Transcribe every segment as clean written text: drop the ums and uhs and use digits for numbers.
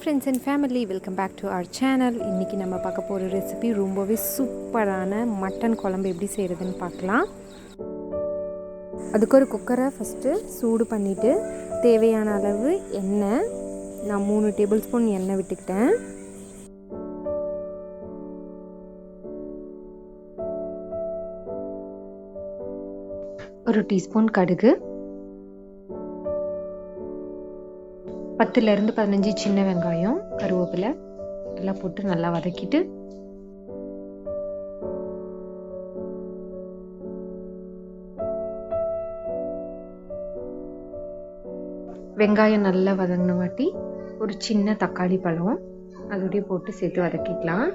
friends and family, welcome back to our channel. இன்னைக்கு நம்ம பார்க்க போற ரெசிபி ரொம்பவே சூப்பரான மட்டன் குழம்பு எப்படி செய்யறதுன்னு பார்க்கலாம். அதுக்கு ஒரு குக்கரை ஃபர்ஸ்ட் சூடு பண்ணிட்டு தேவையான அளவு எண்ணெய், நான் 3 டேபிள் ஸ்பூன் எண்ணெய் விட்டுக்கிட்டேன். ஒரு டீஸ்பூன் கடுகு, 10 to 15 சின்ன வெங்காயம், கருவேப்பிலை எல்லாம் போட்டு நல்லா வதக்கிட்டு வெங்காயம் நல்லா வதங்கின வாட்டி ஒரு சின்ன தக்காளி பழம் அதோடய போட்டு சேர்த்து வதக்கிக்கலாம்.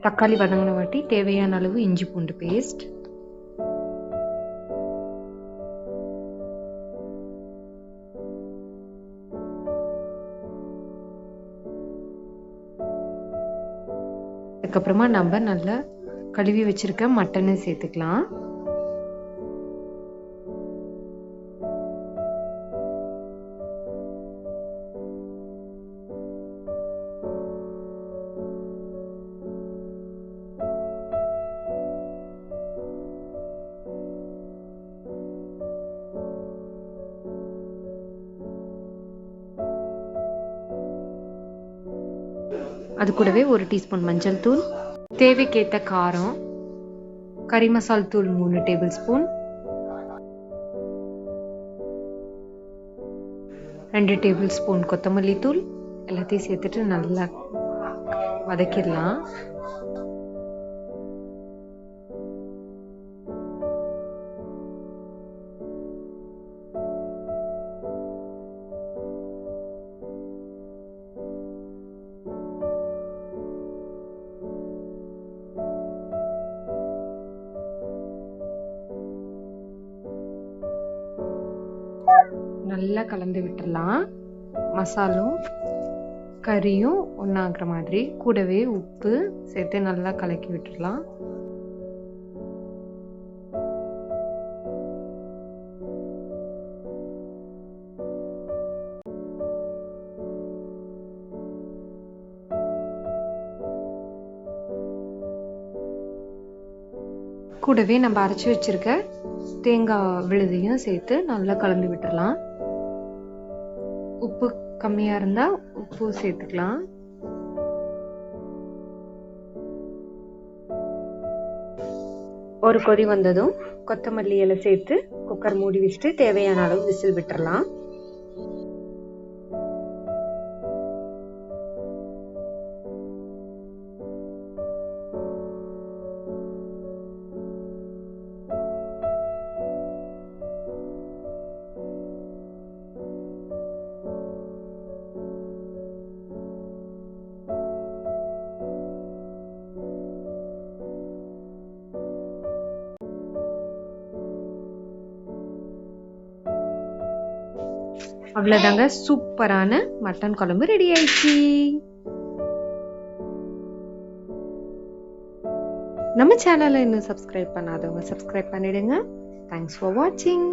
தக்காளி வதங்கின வாட்டி தேவையான அளவு இஞ்சி பூண்டு பேஸ்ட், அதுக்கப்புறமா நம்ம நல்லா கழுவி வச்சிருக்க மட்டனை சேர்த்துக்கலாம். அது கூடவே ஒரு டீஸ்பூன் மஞ்சள் தூள், தேவைக்கேற்ற காரம், கறி மசால் தூள் 3 டேபிள் ஸ்பூன், 2 டேபிள் ஸ்பூன் கொத்தமல்லி தூள் எல்லாத்தையும் சேர்த்துட்டு நல்லா வதக்கிடலாம். நல்லா கலந்து விட்டுடலாம். மசாலும் கறியும் ஒன்றாகிற மாதிரி கூடவே உப்பு சேர்த்து நல்லா கலக்கி விட்டுடலாம். கூடவே நம்ம அரைச்சி வச்சிருக்க தேங்காய் விழுதையும் சேர்த்து நல்லா கலந்து விட்டுடலாம். உப்பு கம்மியா இருந்தா உப்பு சேர்த்துக்கலாம். ஒரு கொதி வந்ததும் கொத்தமல்லி இலை சேர்த்து குக்கர் மூடி வச்சுட்டு தேவையான அளவு விசில் விட்டுறலாம். அவ்வளவுதாங்க, சூப்பரான மட்டன் குழம்பு ரெடி ஆயிடுச்சு. நம்ம சேனலை இன்னும் சப்ஸ்கிரைப் பண்ணாதவங்க சப்ஸ்கிரைப் பண்ணிடுங்க. தேங்க்ஸ் ஃபார் வாட்சிங்.